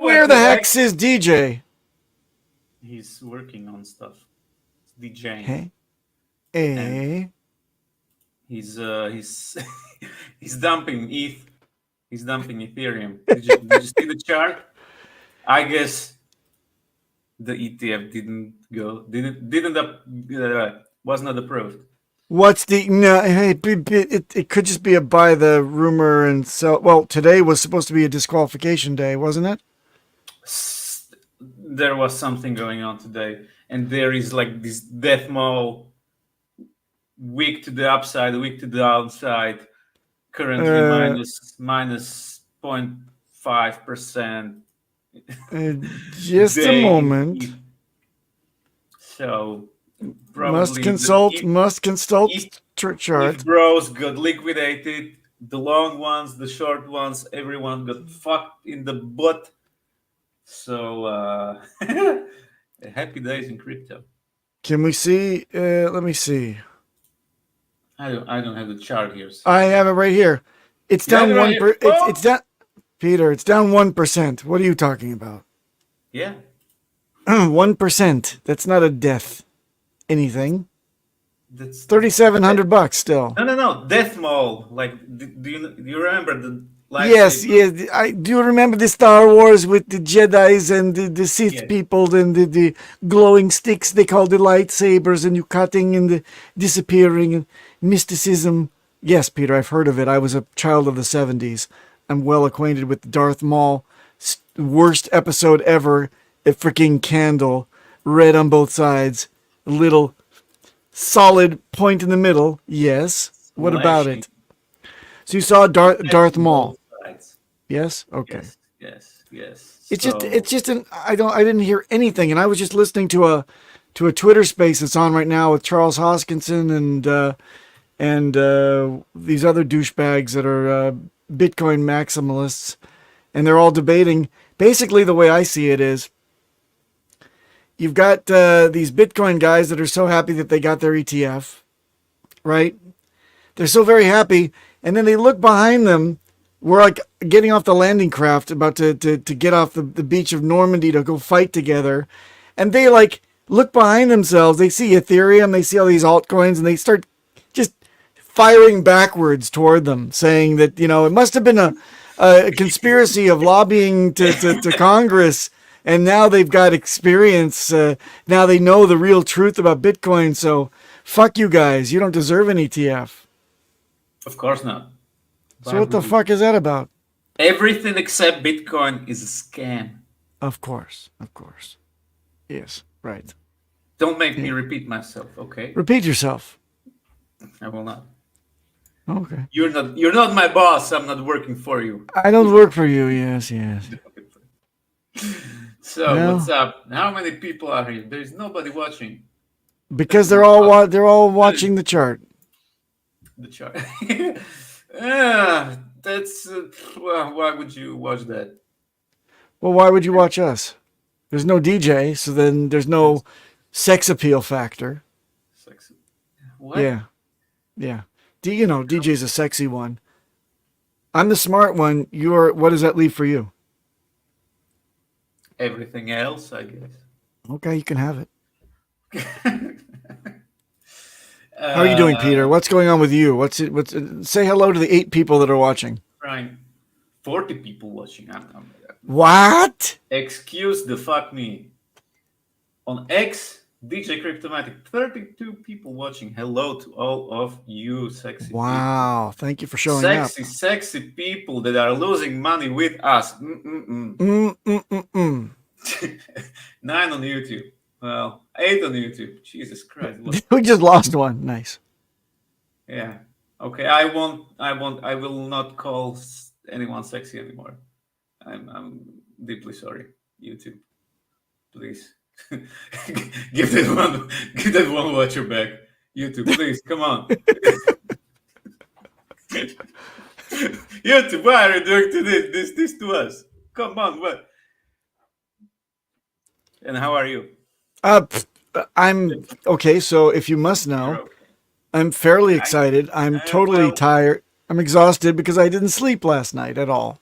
Where the heck's is DJ? He's working on stuff. DJing. Hey. Hey. He's he's dumping ETH. He's dumping Ethereum. Did you see the chart? I guess the ETF was not approved. What's the no? Hey, it could just be a buy the rumor and sell. Well, today was supposed to be a disqualification day, wasn't it? There was something going on today, and there is like this death mall, week to the upside, week to the downside. Currently minus 0.5%. Just a moment. So must consult chart. If bros got liquidated, the long ones, the short ones, everyone got fucked in the butt. So happy days in crypto. Can we see? Let me see. I don't have the chart here. So. I have it right here. It's down 1%. It's down. Peter, it's down 1%. What are you talking about? Yeah. 1%. That's not a death. Anything. That's $3,700 still. No. Death Mall. Like, do you remember the? Yes. I do remember the Star Wars with the Jedis and the Sith people and the glowing sticks they call the lightsabers and you cutting and the disappearing and mysticism. Yes, Peter, I've heard of it. I was a child of the 70s. I'm well acquainted with Darth Maul. Worst episode ever. A freaking candle. Red on both sides. A little solid point in the middle. Yes. What about it? So you saw Darth Maul. Yes? Okay. Yes. It's just I didn't hear anything, and I was just listening to a Twitter space that's on right now with Charles Hoskinson and these other douchebags that are Bitcoin maximalists, and they're all debating. Basically, the way I see it is, you've got these Bitcoin guys that are so happy that they got their ETF, right? They're so very happy, and then they look behind them. We're like getting off the landing craft, about to get off the beach of Normandy to go fight together, and they like look behind themselves. They see Ethereum, they see all these altcoins, and they start just firing backwards toward them, saying that, it must have been a conspiracy of lobbying to Congress, and now they've got experience. Now they know the real truth about Bitcoin, so fuck you guys. You don't deserve an ETF. Of course not. So what the fuck is that about? Everything except Bitcoin is a scam. Of course. Yes, right. Don't make me repeat myself, okay? Repeat yourself. I will not. Okay. You're not my boss. I'm not working for you. I don't work for you. Yes. So what's up? How many people are here? There's nobody watching. Because they're all watching the chart. The chart. That's why would you watch that? Well, why would you watch us? There's no DJ, so then there's no sex appeal factor. Sex. What? Yeah. DJ's a sexy one. I'm the smart one. What does that leave for you? Everything else, I guess. Okay, you can have it. How are you doing, Peter? What's going on with you? Say hello to the 8 people that are watching. Right. 40 people watching. What? Excuse the fuck me. On X, DJ Cryptomatic, 32 people watching. Hello to all of you sexy people. Thank you for showing up. Sexy people that are losing money with us. 9 on YouTube. Well, 8 on YouTube. Jesus Christ. We just lost one. Nice. Yeah. Okay. I will not call anyone sexy anymore. I'm deeply sorry. YouTube. Please. give that one watcher back. YouTube, please. Come on. YouTube, why are you doing this to us? Come on, what? And how are you? I'm okay. So if you must know, I'm fairly excited. I'm totally tired. I'm exhausted because I didn't sleep last night at all.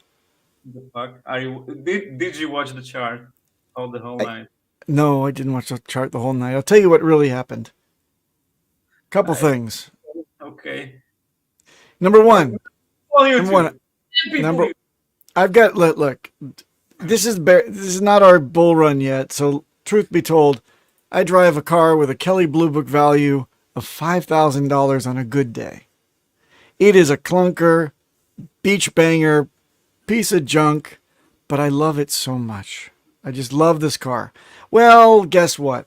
The fuck? Are you did you watch the chart all the whole I, night? no, I didn't watch the chart the whole night. I'll tell you what really happened. Couple I, things. okay. Number On, one. on Number one. YouTube. People Number. I've got look. This is not our bull run yet. So truth be told, I drive a car with a Kelley Blue Book value of $5,000 on a good day. It is a clunker, beach banger, piece of junk, but I love it so much. I just love this car. Well, guess what?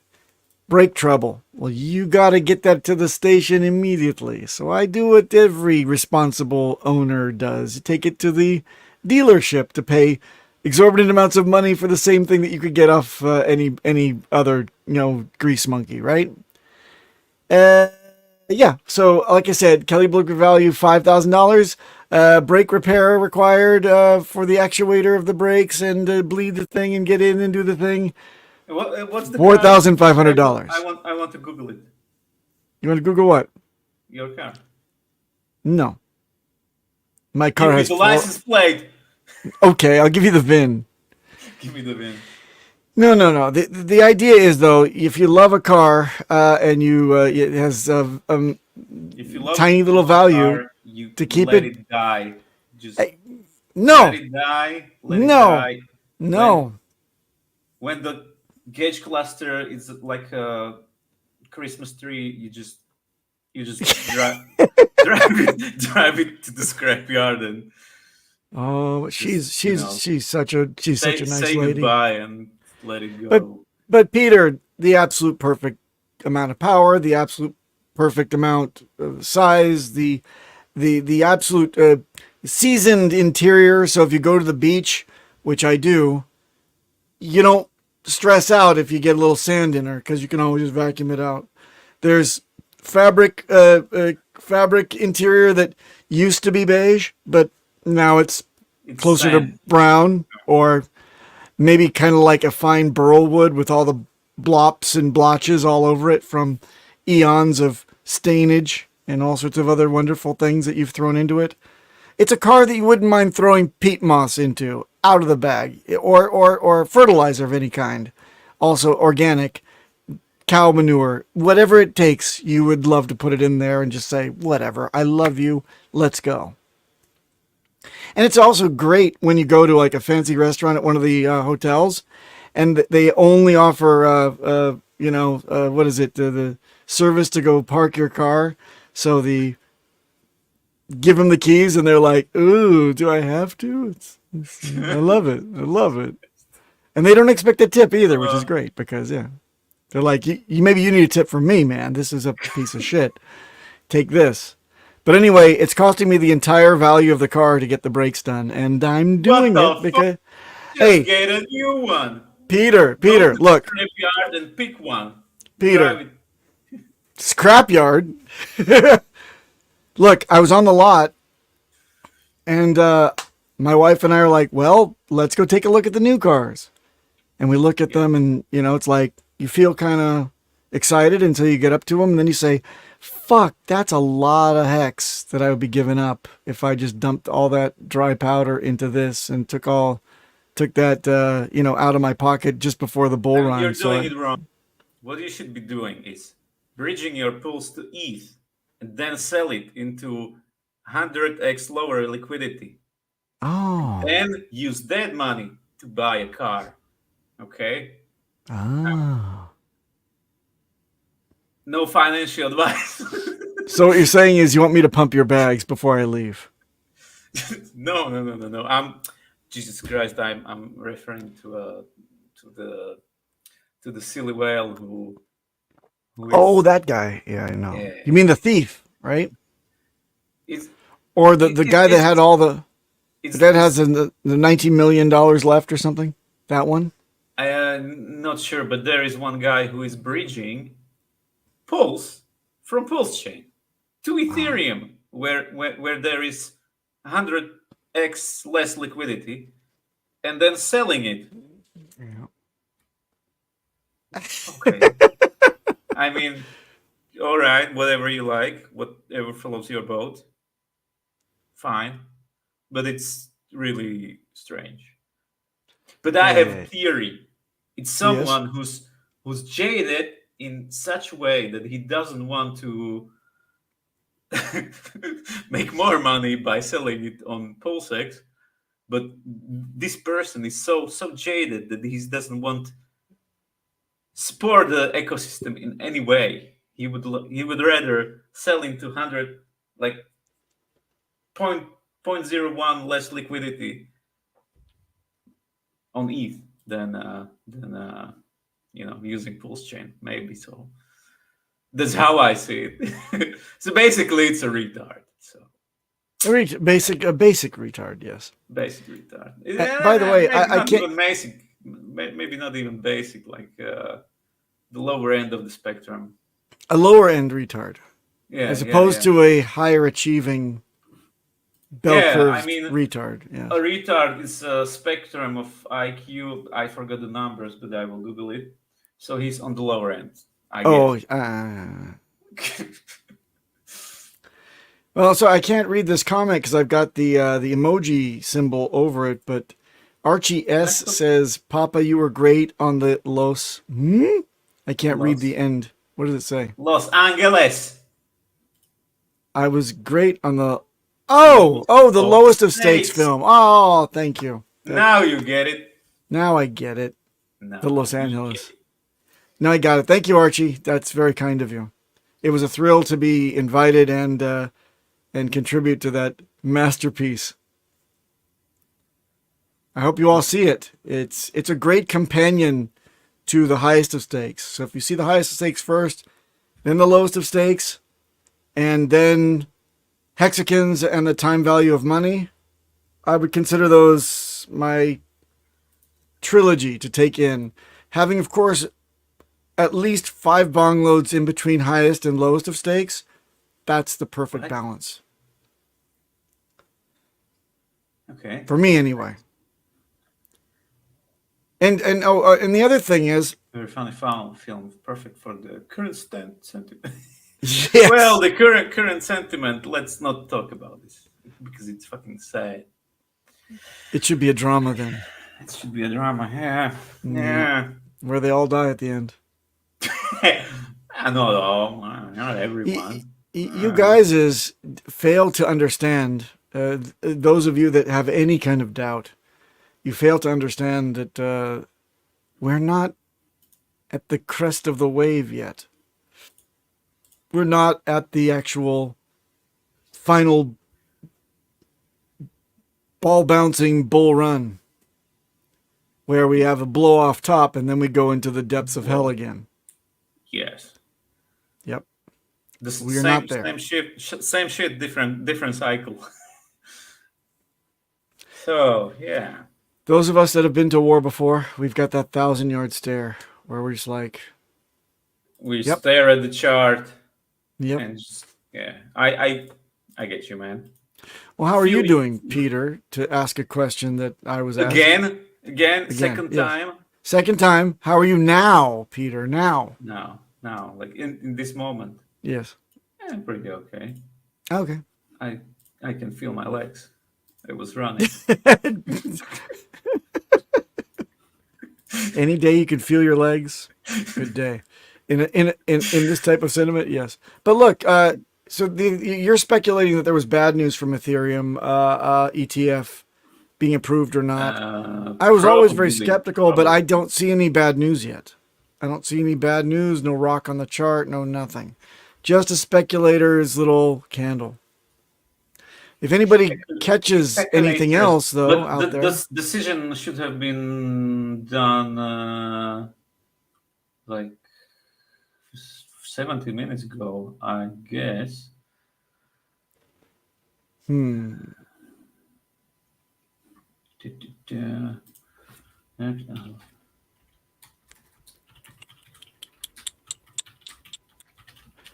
Brake trouble. Well, you got to get that to the station immediately. So I do what every responsible owner does. You take it to the dealership to pay exorbitant amounts of money for the same thing that you could get off any other, grease monkey, right? Yeah. So, like I said, Kelley Blue Book value $5,000. Brake repair required for the actuator of the brakes and bleed the thing and get in and do the thing. What's the car? $4,500. I want to Google it. You want to Google what? Your car. No. My car Give me has the four. license plate. Okay, I'll give you the VIN. Give me the VIN. No. The idea is though, if you love a car and it has If you love tiny little value car, you to keep let it. it die. Just Hey, let no, it die. Let it no, die. no. When the gauge cluster is like a Christmas tree, you just drive it to the scrapyard and Oh, just she's such a nice say lady. goodbye and let it But go. Peter, the absolute perfect amount of power, the absolute perfect amount of size, the absolute seasoned interior. So if you go to the beach, which I do, you don't stress out if you get a little sand in her because you can always just vacuum it out. There's fabric interior that used to be beige, but now it's It's closer to sand. brown or maybe kind of like a fine burl wood with all the blops and blotches all over it from eons of stainage and all sorts of other wonderful things that you've thrown into it. It's a car that you wouldn't mind throwing peat moss into out of the bag or fertilizer of any kind. Also organic, cow manure, whatever it takes, you would love to put it in there and just say, whatever, I love you, let's go. And it's also great when you go to like a fancy restaurant at one of the hotels and they only offer, what is it, the service to go park your car. So give them the keys and they're like, ooh, do I have to? I love it. I love it. And they don't expect a tip either, which is great because, yeah, they're like, maybe you need a tip from me, man. This is a piece of shit. Take this. But anyway, it's costing me the entire value of the car to get the brakes done. And I'm doing What it the fuck? because, Just hey, get a new one. Peter, Go to the look, scrapyard and pick one. Peter, Drive it. scrapyard. Look, I was on the lot and my wife and I are like, well, let's go take a look at the new cars. And we look at them and, it's like you feel kind of excited until you get up to them. And then you say, fuck, that's a lot of hex that I would be giving up if I just dumped all that dry powder into this and took that, out of my pocket just before the bull run. You're doing it wrong. What you should be doing is bridging your pulse to ETH and then sell it into 100x lower liquidity. Oh. And use that money to buy a car. Okay? Oh. No financial advice. So what you're saying is you want me to pump your bags before I leave? No. Jesus Christ, I'm referring to the silly whale who Oh, is that guy. Yeah, I know. yeah. You mean the thief, right? It's Or the guy that had all the that has the $19 million left or something? That one? I'm not sure, but there is one guy who is bridging Pulse from Pulsechain to Ethereum, where there is 100x less liquidity, and then selling it. Yeah. Okay. I mean, all right, whatever you like, whatever floats your boat, fine. But it's really strange. But I have a theory. It's someone who's jaded in such a way that he doesn't want to make more money by selling it on Pulsex, but this person is so jaded that he doesn't want support the ecosystem in any way. He would rather sell into 100 like 0.01 less liquidity on ETH than using Pulsechain. Maybe so. That's how I see it. So basically, it's a retard. So a basic retard, yes. Basic retard. By the way, I can't even basic. Maybe not even basic, like the lower end of the spectrum. A lower end retard, as opposed to a higher achieving bell curve retard. Yeah, a retard is a spectrum of IQ. I forgot the numbers, but I will Google it. So he's on the lower end. Well, so I can't read this comment because I've got the emoji symbol over it. But Archie S says, "Papa, you were great on the Los." I can't read the end. What does it say? Los Angeles. I was great on the. The lowest of stakes film. Oh, thank you. Now you get it. Now I get it. The Los Angeles. Now I got it. Thank you, Archie. That's very kind of you. It was a thrill to be invited and contribute to that masterpiece. I hope you all see it. It's a great companion to the highest of stakes. So if you see the highest of stakes first, then the lowest of stakes, and then hexagons and the time value of money, I would consider those my trilogy to take in. Having, of course, at least 5 bong loads in between highest and lowest of stakes, that's the perfect balance. Okay. For me, anyway. And the other thing is, very funny film, perfect for the current sentiment. Yes. Well, the current sentiment. Let's not talk about this because it's fucking sad. It should be a drama then. It should be a drama. Yeah. Where they all die at the end. Not everyone. You guys fail to understand. Those of you that have any kind of doubt, you fail to understand that we're not at the crest of the wave yet. We're not at the actual final ball bouncing bull run where we have a blow off top and then we go into the depths of hell again. Yes. Yep. We're not there. Same shit, different cycle. So, yeah. Those of us that have been to war before, we've got that 1,000-yard stare where we're just like... We stare at the chart. Yep. And just, I get you, man. Well, how are you doing, Peter, to ask a question that I was asking? Again, second time. Second time. How are you now, Peter? Now. Now, like in this moment. Yes. Pretty okay. Okay. I can feel my legs. I was running. Any day you can feel your legs, good day. In this type of sentiment, yes. But look, so you're speculating that there was bad news from Ethereum ETF being approved or not. I was always very skeptical, but I don't see any bad news yet. I don't see any bad news, no rock on the chart, no nothing. Just a speculator's little candle. If anybody catches anything else, though, out there... This decision should have been done like 70 minutes ago, I guess.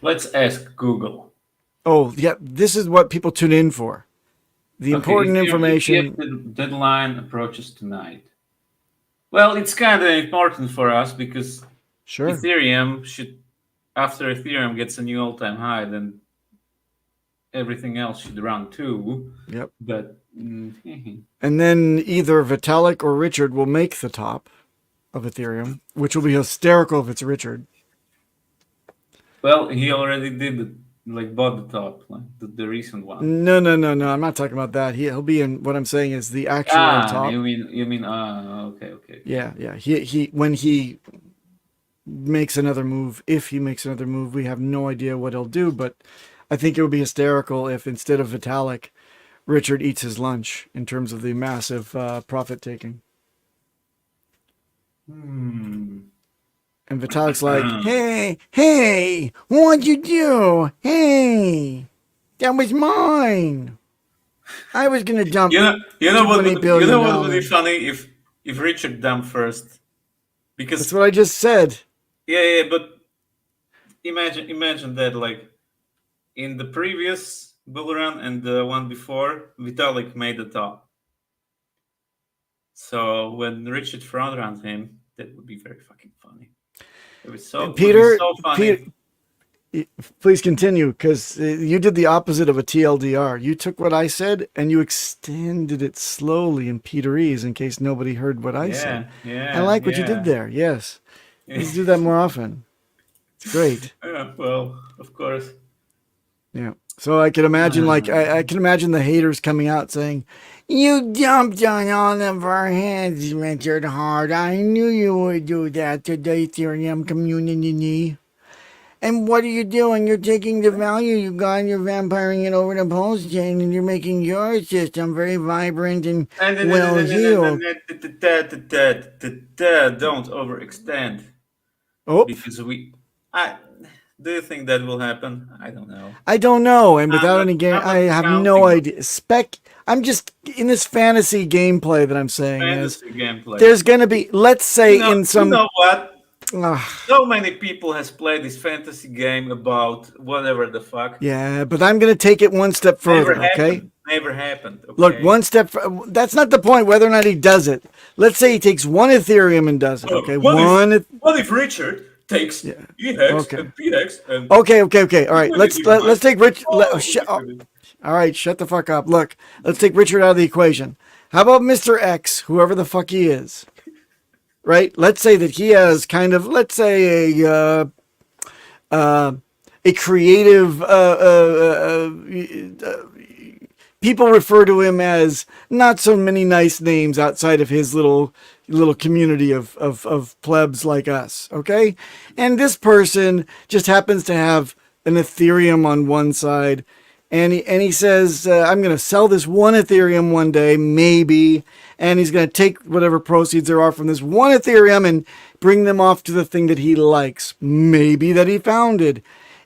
Let's ask Google. Oh, yeah, this is what people tune in for. The important information. The deadline approaches tonight. Well, it's kind of important for us because sure. Ethereum should, after Ethereum gets a new all-time high, then everything else should run too. Yep. But And then either Vitalik or Richard will make the top of Ethereum, which will be hysterical if it's Richard. well, he already did it, like bought the top, like the recent one. No. I'm not talking about that. He'll be in. What I'm saying is the actual top. You mean okay. Yeah. He when he makes another move, if he makes another move, we have no idea what he'll do. But I think it would be hysterical if instead of Vitalik, Richard eats his lunch in terms of the massive profit taking. And Vitalik's like, hey, what'd you do? Hey, that was mine. I was gonna dump. You know what would be $20 funny if Richard dumped first, because That's what I just said. yeah, but imagine that, like in the previous bull run and the one before, Vitalik made the top. So when Richard front runs him, that would be very fucking funny. It was so Peter, so funny. Please continue, because you did the opposite of a TLDR. You took what I said and you extended it slowly in Peterese in case nobody heard what I said. Yeah, I like what you did there. Yes. Let's do that more often. It's great. Yeah, well, of course. Yeah. So I can imagine, I can imagine the haters coming out saying, "You dumped on all of our heads, Richard Hart. I knew you would do that to the Ethereum community. And what are you doing? You're taking the value you got and you're vampiring it over to Pulsechain and you're making your system very vibrant and well-heeled." Don't overextend. Oh. Because do you think that will happen? I don't know. I don't know, and without any game, I have no idea. I'm just in this fantasy gameplay that I'm saying Gameplay. There's going to be, let's say, You some. know what? So many people has played this fantasy game about whatever the fuck. Yeah, but I'm going to take it one step further. Never happened. Okay? Look, one step. That's not the point. Whether or not he does it. Let's say he takes one Ethereum and does it. Okay, what if Richard takes EHEX and PHEX and Okay. All right, let's take Rich. All right, shut the fuck up. Look, let's take Richard out of the equation. How about Mr. X, whoever the fuck he is? Right? Let's say that he has kind of, let's say a creative. People refer to him as not so many nice names outside of his little community of plebs like us, okay? And this person just happens to have an Ethereum on one side, and he says, I'm going to sell this one Ethereum one day, maybe, and he's going to take whatever proceeds there are from this one Ethereum and bring them off to the thing that he likes, maybe that he founded.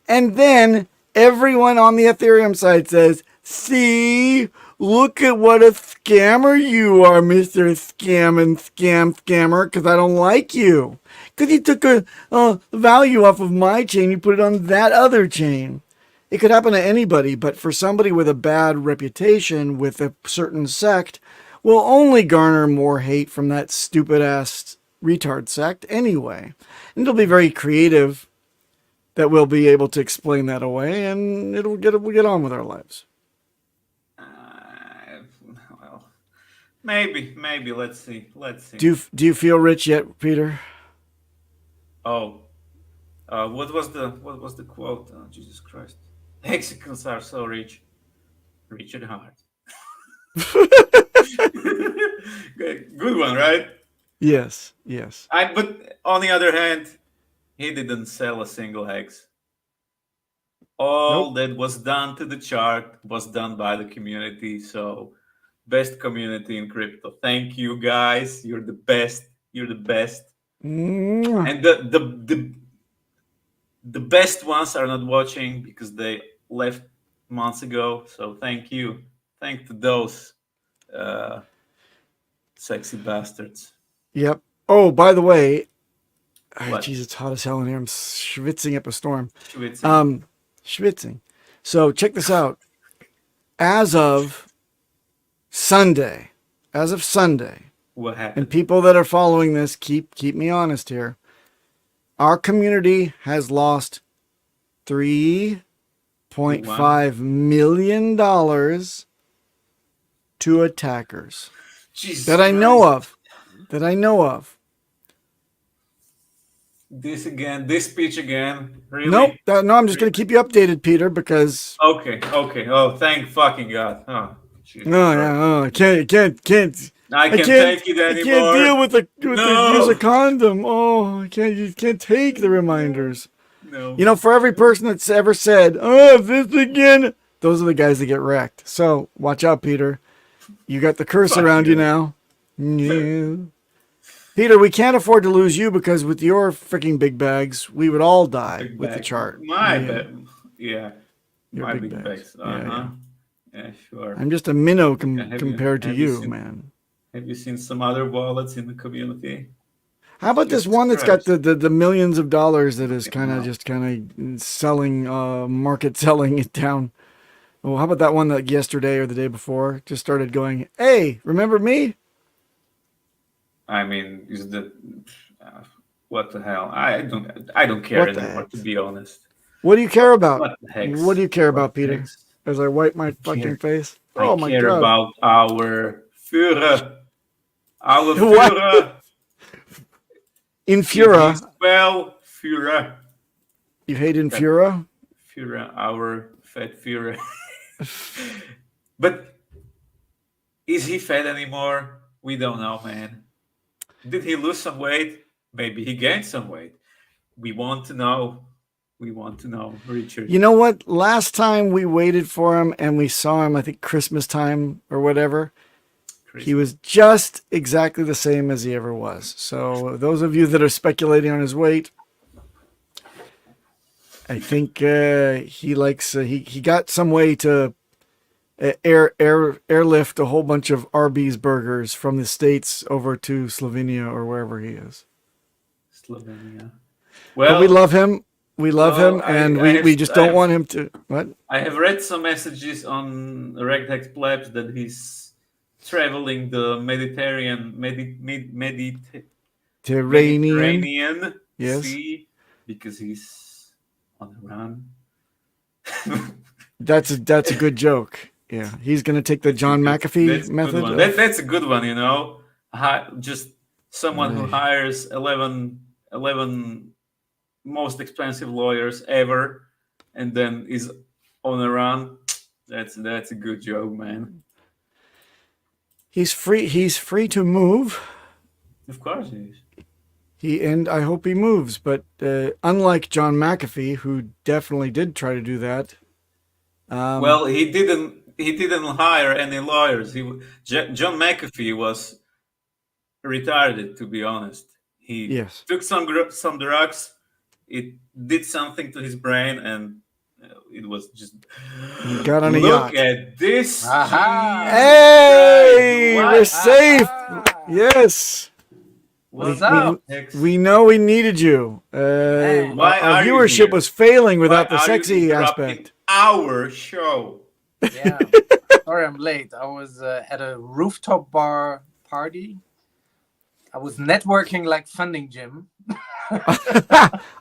And then everyone on the Ethereum side says, "See, look at what a scammer you are, Mr. Scammer, because I don't like you. Because you took a value off of my chain, you put it on that other chain." It could happen to anybody, but for somebody with a bad reputation with a certain sect, will only garner more hate from that stupid-ass retard sect anyway. And it'll be very creative that we'll be able to explain that away, and we'll get on with our lives. Well, maybe. Let's see. Do you feel rich yet, Peter? Oh, what was the quote? Oh, Jesus Christ! Hexicans are so rich. Richard Hart. Good one, right? Yes. But on the other hand, he didn't sell a single hex. All that was done to the chart was done by the community. So, best community in crypto. Thank you, guys. You're the best. And the best ones are not watching because they left months ago. So thank you. Thank to those sexy bastards. Yep. Oh, by the way, jeez, it's hot as hell in here. I'm schwitzing up a storm. Schwitzing. So check this out. As of Sunday, what happened? and people that are following this, keep me honest here. Our community has lost 3 $1.5 million to attackers Jesus that I know of. That I know of. This again, this speech again. Really? Nope. No, I'm just going to keep you updated, Peter, because. Okay. Oh, thank fucking God. Oh, Jesus No, Christ. yeah, oh, I can't. I can't take it anymore. I can't deal with the No. use a condom. Oh, I can't. You can't take the reminders. No. You know, for every person that's ever said, "Oh, this again," those are the guys that get wrecked. So watch out, Peter. You got the curse Fuck around you. you now. Yeah. Peter, we can't afford to lose you because with your freaking big bags, we would all die Big with the bag. chart. My Yeah. bag. Yeah. Your My big big bags. bags. Yeah. Yeah, sure. I'm just a minnow Have compared to have you you, seen- man. Have you seen some other wallets in the community? How about this Jesus one that's got Christ. the millions of dollars that is kind No. of just kind of selling, market selling it down? Well, how about that one that yesterday or the day before just started going, "Hey, remember me?" I mean, is the what the hell? I don't care What the anymore, heck? to be honest. What do you care about? What the heck? What do you care What about, the Peter? heck? As I wipe my care. fucking face. I Oh my care God. about our Führer. Our What? Führer. Infura. Well, Führer. You hate Infura? Führer, our fat Führer. But is he fat anymore? We don't know, man. Did he lose some weight? Maybe he gained some weight. We want to know. We want to know, Richard. You know what? Last time we waited for him and we saw him, I think Christmas time or whatever, he was just exactly the same as he ever was. So those of you that are speculating on his weight, I think he likes he got some way to airlift a whole bunch of Arby's burgers from the States over to Slovenia or wherever he is. Slovenia. But we love him. We love Well, him, and I we just don't want him to. What? I have read some messages on HEX Plebs that he's traveling the Mediterranean Yes. Sea because he's on the run. That's a good joke. Yeah, he's gonna take the John McAfee That's a method. good one. That's a good one, you know. Just someone who hires 11 most expensive lawyers ever, and then is on a run. That's a good joke, man. He's free. He's free to move. Of course he is. And I hope he moves. But unlike John McAfee, who definitely did try to do that. Well, he didn't hire any lawyers. John McAfee was retarded, to be honest. He took some drugs. It did something to his brain, and it was just. He got on a Look yacht. at this! Hey, we're safe. Yes. What's up? We know we needed you. Our viewership was failing without the sexy aspect. Our show. Yeah. Sorry, I'm late. I was at a rooftop bar party. I was networking like Funding Jim.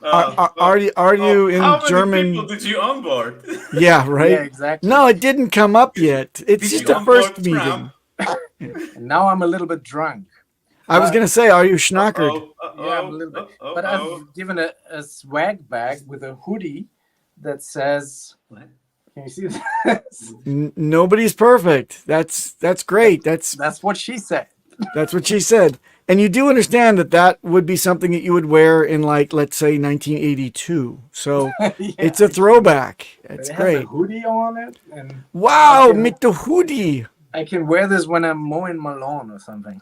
Are you in how German? many people did you onboard? Yeah, right. Yeah, exactly. No, it didn't come up yet. It's Did just you the first onboard meeting. Trump? And now I'm a little bit drunk. I was gonna say, are you schnockered? Yeah, I'm a little bit. But I've given a swag bag with a hoodie that says. What? Can you see this? Nobody's perfect. That's great. That's what she said. That's what she said. And you do understand that would be something that you would wear in, like, let's say 1982. So Yeah. it's a throwback. It's It great. has a hoodie on it, and Wow, mit the hoodie. I can wear this when I'm mowing my lawn or something.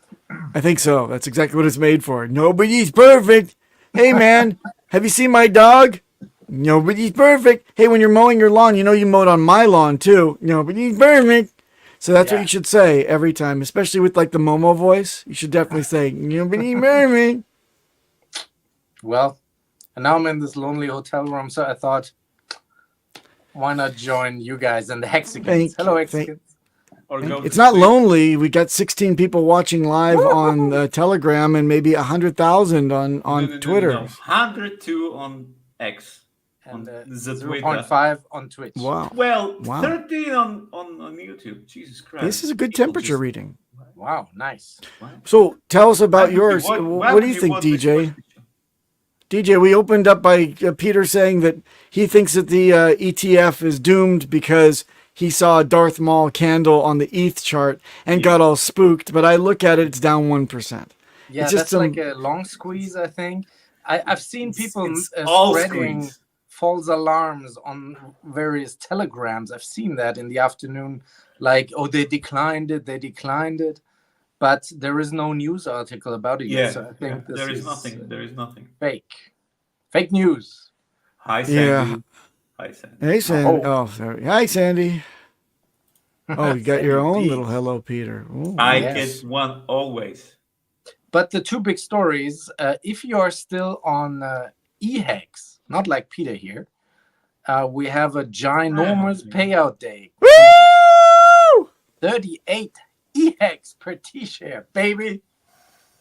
I think so. That's exactly what it's made for. Nobody's perfect. Hey, man, have you seen my dog? Nobody's perfect. Hey, when you're mowing your lawn, you know you mowed on my lawn too. Nobody's perfect. So that's what you should say every time, especially with like the Momo voice. You should definitely say, nobody's perfect. Well, and now I'm in this lonely hotel room, so I thought, why not join you guys and the Hexicans? Hello, Hexicans. It's not lonely. We got 16 people watching live on Telegram and maybe 100,000 on Twitter. No. 102 on X. and the 0.5 on Twitch. Wow. Well, Wow. 13 on YouTube. Jesus Christ. This is a good People temperature just- reading. Wow, nice. So tell us Why about would you yours. watch- why What would do you you think, watch this DJ? question? DJ, we opened up by Peter saying that he thinks that the ETF is doomed because he saw a Darth Maul candle on the ETH chart and got all spooked. But I look at it, it's down 1%. Yeah, It's just that's like a long squeeze, I think. I've seen people It's all spreading squeeze. false alarms on various telegrams. I've seen that in the afternoon, like, oh, they declined it. But there is no news article about it Yeah, yet. So I think this there is is nothing. There is nothing. fake news. Hi, Yeah. Sandy. Hi, Sandy. Hey, Sandy. Oh. Oh, sorry. Hi, Sandy. Oh, you got your Sandy own D. little hello, Peter. Ooh. I Yes. get one always. But the two big stories, if you are still on HEX, not like Peter here, we have a ginormous payout day. Woo! 38 HEX per T-share, baby.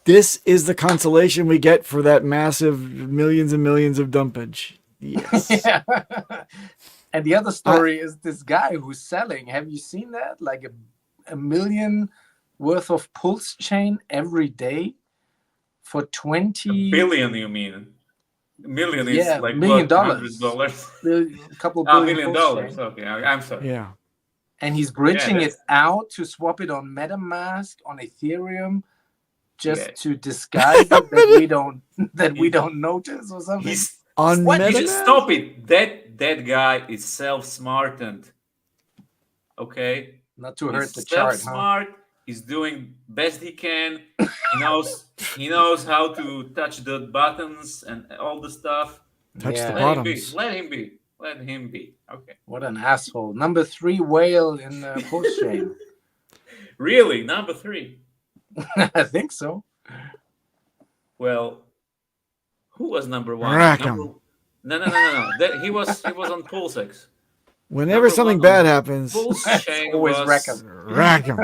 This is the consolation we get for that massive millions and millions of dumpage. Yes. Yeah. And the other story is this guy who's selling. Have you seen that? Like a million worth of Pulsechain every day for 20 Billion, you mean? Million is Yeah, like $1 million. what? $100? a couple Ah, billion $1 million. Pulsechain. Okay, I'm sorry. Yeah. And he's bridging Yeah, it out to swap it on MetaMask, on Ethereum, just Yeah. to disguise it that we don't notice or something. He's On what? You should MetaMask? stop it. That guy is self-smartened. Okay, Not to hurt he's the chart, huh? self-smart. He's doing best he can. He knows how to touch the buttons and all the stuff. Touch the Yeah. Let him be. bottoms. Let him be. Let him be. Okay. What an asshole. Number 3 whale in Pulsechain. Really, number 3. I think so. Well, who was number 1? Rack 'em. No. He was on Pulsex. Whenever Number something 1 bad on happens, Pulsechain Always was, wreck 'em. rack 'em.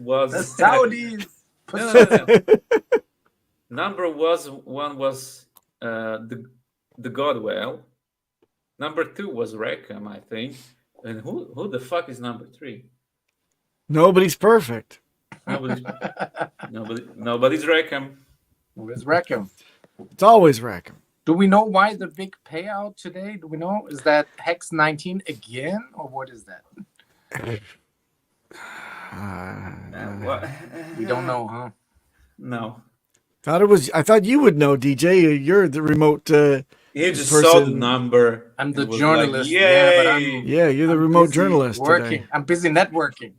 was The Saudis. No. Number 1 was the Godwell. Number 2 was Rackham, I think. And who the fuck is number 3? Nobody's perfect. Nobody's Rackham. Where's Rackham? It's always rack 'em. Do we know why the big payout today? Do we know? Is that Hex 19 again? Or what is that? What? We don't know, huh? No. I thought you would know, DJ. You're the remote. He just saw the person- number. I'm the and was journalist. Like, yeah, but "Yay!" Yeah, you're the I'm remote busy journalist working. today. I'm busy networking.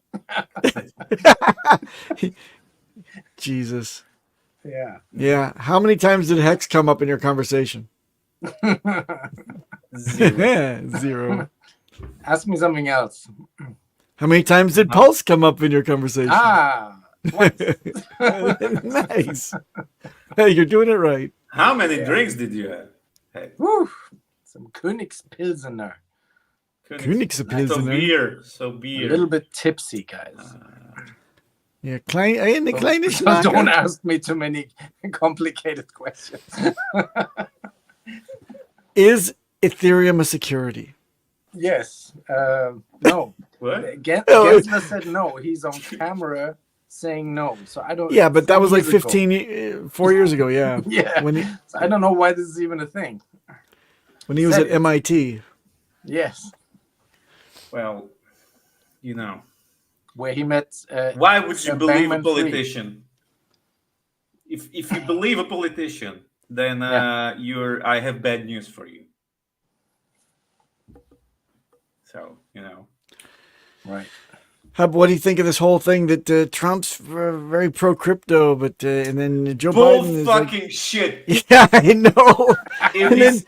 Jesus. Yeah. Yeah. How many times did Hex come up in your conversation? Zero. Zero. Ask me something else. How many times did Pulse come up in your conversation? Twice. Nice. Hey, you're doing it right. How many drinks did you have? Hey, Woo. Some Königspilsener. So Königspilsner. beer. So A beer. little bit tipsy, guys. Yeah, eine kleine So Schlager. don't ask me too many complicated questions. Is Ethereum a security? Yes. No. What? Gensler said no. He's on camera saying no. So I don't. Yeah, but that 4 was like years ago. 4 years ago. Yeah. Yeah. When he, So I don't know why this is even a thing. when he was Said at it. MIT. Yes. Well, you know. Where he met. Why would you believe a Bankman Fried. politician? If you believe a politician, then I have bad news for you. So, you know. Right. What do you think of this whole thing that Trump's very pro crypto, but and then Joe Bull Biden is fucking shit. like, yeah, I know. If And then, he's,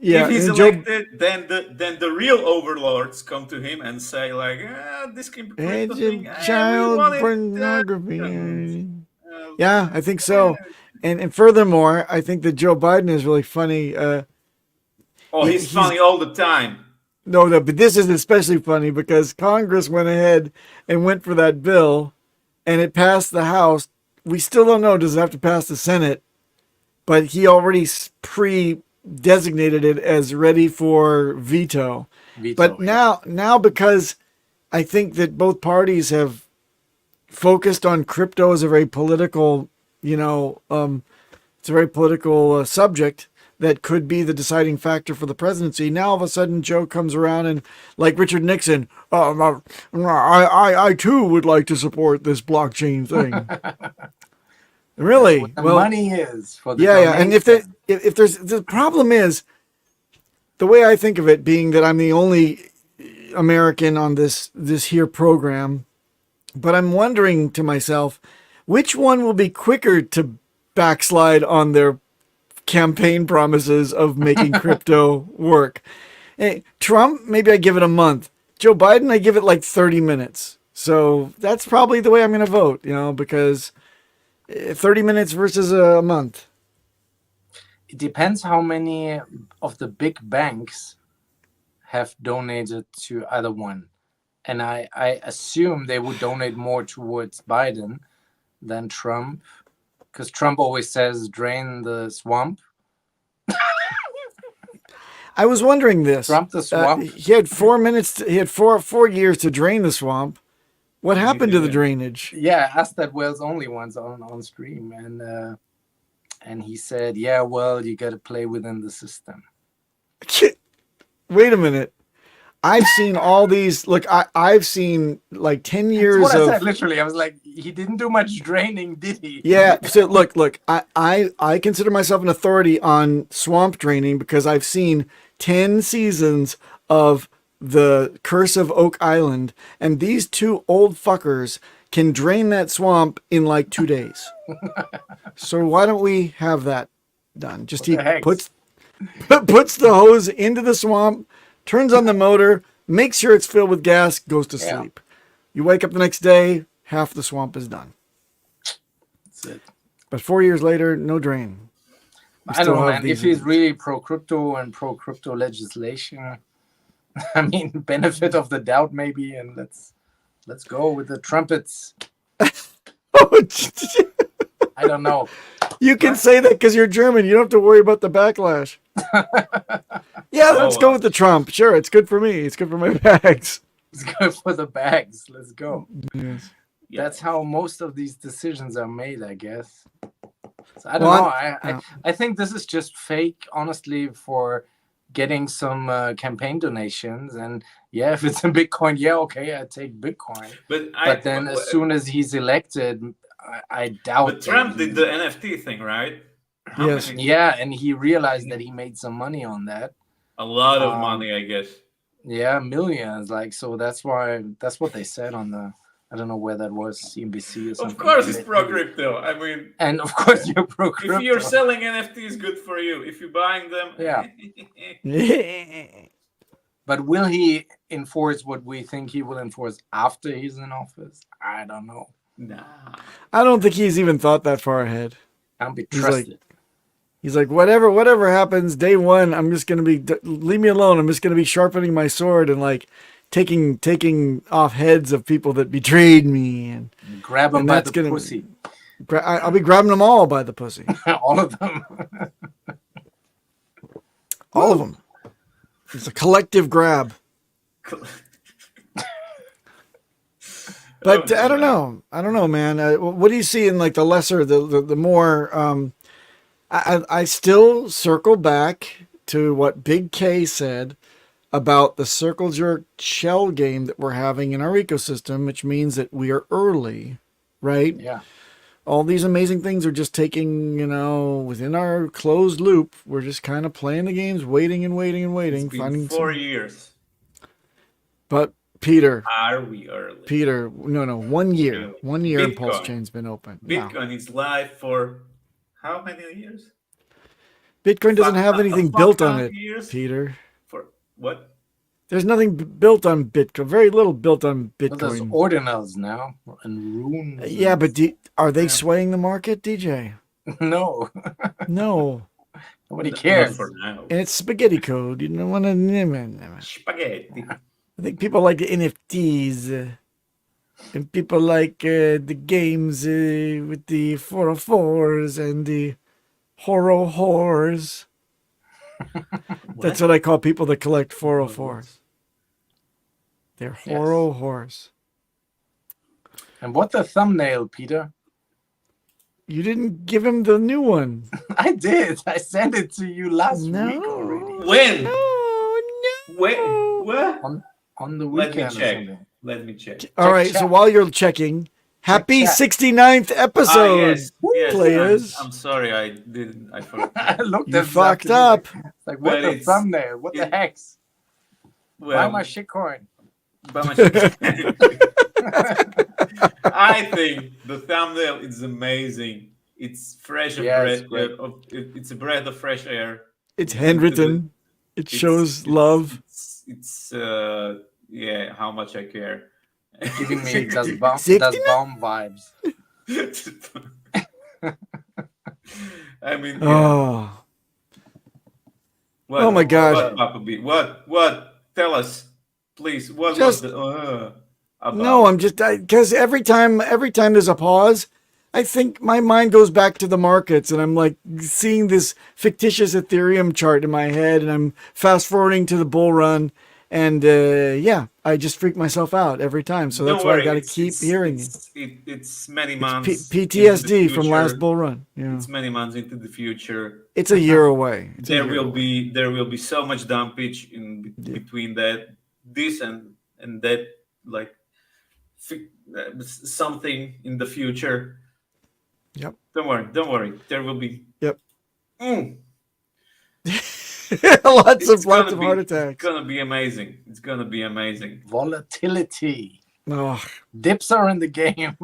yeah, if he's and Joe, elected, then the real overlords come to him and say like, this crypto it's thing, a we child want it, pornography. Yeah, I think so. And furthermore, I think that Joe Biden is really funny. Oh, he's- he's funny all the time. No, but this is especially funny because Congress went ahead and went for that bill, and it passed the House. We still don't know, does it have to pass the Senate? But he already designated it as ready for veto. But now because I think that both parties have focused on crypto as a very political, it's a very political subject that could be the deciding factor for the presidency. Now all of a sudden Joe comes around and, like Richard Nixon, I too would like to support this blockchain thing. Really? What the money is for the yeah. And if there's the problem is the way I think of it being that I'm the only American on this here program, but I'm wondering to myself, which one will be quicker to backslide on their campaign promises of making crypto work? Hey, Trump, maybe I give it a month. Joe Biden, I give it like 30 minutes. So that's probably the way I'm going to vote, because 30 minutes versus a month. It depends how many of the big banks have donated to either one. And I assume they would donate more towards Biden than Trump, because Trump always says drain the swamp. I was wondering this. Trump the swamp. He had 4 minutes. He had four years to drain the swamp. What happened to the drainage? Yeah, I asked that Wales only once on stream, and he said, "Yeah, well, you got to play within the system." Wait a minute. I've seen all these. Look, I've seen like 10 years That's what of. I said, literally, I was like, he didn't do much draining, did he? Yeah. So look. I consider myself an authority on swamp draining because I've seen 10 seasons of The Curse of Oak Island, and these two old fuckers can drain that swamp in like 2 days. So why don't we have that done? Just he puts the hose into the swamp, turns on the motor, makes sure it's filled with gas, goes to sleep. You wake up the next day, half the swamp is done. That's it. But 4 years later, no drain. I don't know, man. If he's really pro-crypto and pro-crypto legislation, I mean, benefit of the doubt maybe, and let's go with the trumpets. I don't know. You can say that because you're German. You don't have to worry about the backlash. Yeah, let's go with the Trump. Sure, it's good for me. It's good for my bags. It's good for the bags. Let's go. Yes. That's how most of these decisions are made, I guess. So I don't know. I think this is just fake, honestly, for getting some campaign donations. And yeah, if it's in Bitcoin, yeah, okay, I take Bitcoin. But then as soon as he's elected, I doubt. But Trump did the NFT thing, right? Yes. Yeah, and he realized that he made some money on that. A lot of money, I guess. Yeah, millions. Like, so that's what they said on the. I don't know where that was, CNBC or something. Of course, it's pro crypto. I mean, and of course you're pro crypto. If you're selling NFTs, good for you. If you're buying them, yeah. But will he enforce what we think he will enforce after he's in office? I don't know. Nah. I don't think he's even thought that far ahead. Can't be trusted. He's like, whatever happens, day one, I'm just gonna be leave me alone. I'm just gonna be sharpening my sword and like taking off heads of people that betrayed me and grab them by the pussy. I'll be grabbing them all by the pussy. All of them. All of them. It's a collective grab. But I don't know, man. What do you see in like the lesser, the more? I still circle back to what Big K said about the circle jerk shell game that we're having in our ecosystem, which means that we are early, right? Yeah. All these amazing things are just taking, within our closed loop. We're just kind of playing the games, waiting and waiting and waiting. It's been 4 years. But Peter. Are we early? Peter, no, 1 year. 1 year Bitcoin. Pulsechain's been open. Bitcoin is live for how many years? Bitcoin doesn't have anything built on it, Peter. For what? There's nothing built on Bitcoin. Very little built on Bitcoin. Well, there's ordinals now and runes. Yeah, but are they swaying the market, DJ? No. No. Nobody cares. For now. And it's spaghetti code. You don't want to. Spaghetti. I think people like the NFTs. And people like the games with the 404s and the horror whores. That's what I call people that collect 404s. They're horror whores. And what the thumbnail, Peter? You didn't give him the new one. I did. I sent it to you last week No. already. When? No. When? What? On the Let me weekend or check. something. Let me check. All right. Check So chat. while you're checking, happy chat. 69th episode, Yes. players. I'm sorry, I didn't. I forgot. I looked You at fucked something, up. Like, what But the it's- thumbnail? What the it- hex? Buy Well, my shitcoin. but I think the thumbnail is amazing. It's fresh of Yeah, it's breath. great. It's a breath of fresh air. It's handwritten. It shows love. It's yeah, how much I care. Giving me Das 69? Baum vibes. I mean, yeah. Oh. What, Oh my gosh. What, Papa B? What? Tell us, please. What Just- was the about? No, I'm just because every time there's a pause, I think my mind goes back to the markets, and I'm like seeing this fictitious Ethereum chart in my head, and I'm fast forwarding to the bull run, and yeah, I just freak myself out every time. So Don't that's why I worry, got to it's- keep it's- hearing it. It's many months. into the PTSD from future. last bull run. Yeah, It's many months into the future. it's a year away. It's a There year will away. be so much dumpage in between this and that, like something in the future. Yep. Don't worry. There will be. Yep. Mm. lots of heart It's attacks. gonna be amazing. It's gonna be amazing. Volatility. Oh, Dips are in the game.